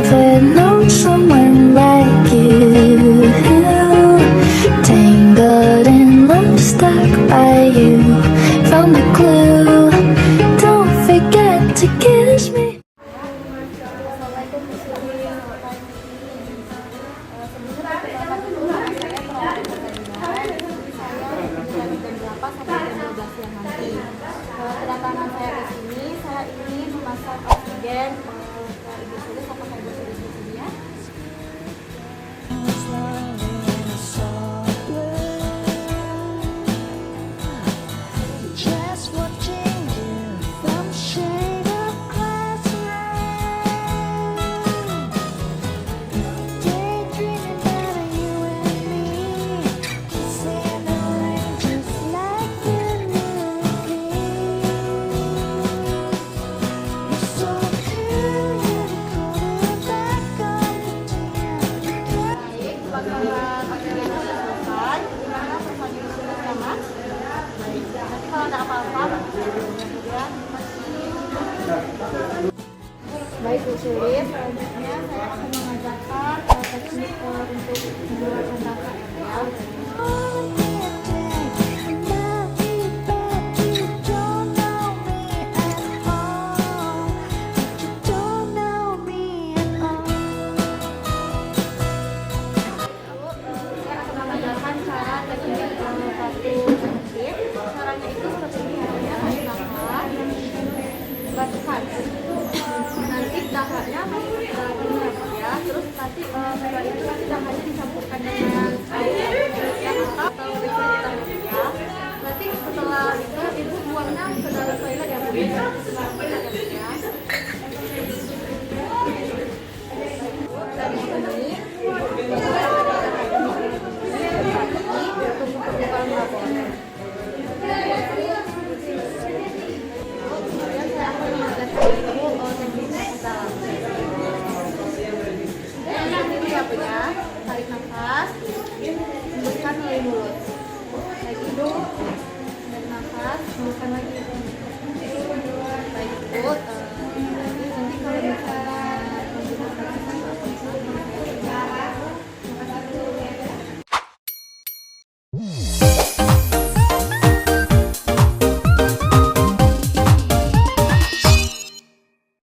never known someone like you. Tangled in love, stuck by you. Found the clue. Don't forget to kiss me. Kedatangan saya ke sini, saya ingin memasang oksigen ke ibu Sulis. Apakah ibu Sulis bersedia? Baik Bu Sulis, selanjutnya saya akan mengajarkan teknik untuk mengeluarkan data ya. Nanti dahanya masuk ke minyak ya, terus nanti setelah itu nanti dahanya dicampurkan dengan air yang atau desinfektan ya. Nanti setelah itu ibu buangnya ke dalam toilet ya Bu ya. Dan ini tunggu permukaan lapor. Tarik nafas, hembuskan melalui mulut. Lagi hidung, tarik nafas, hembuskan lagi. Baik,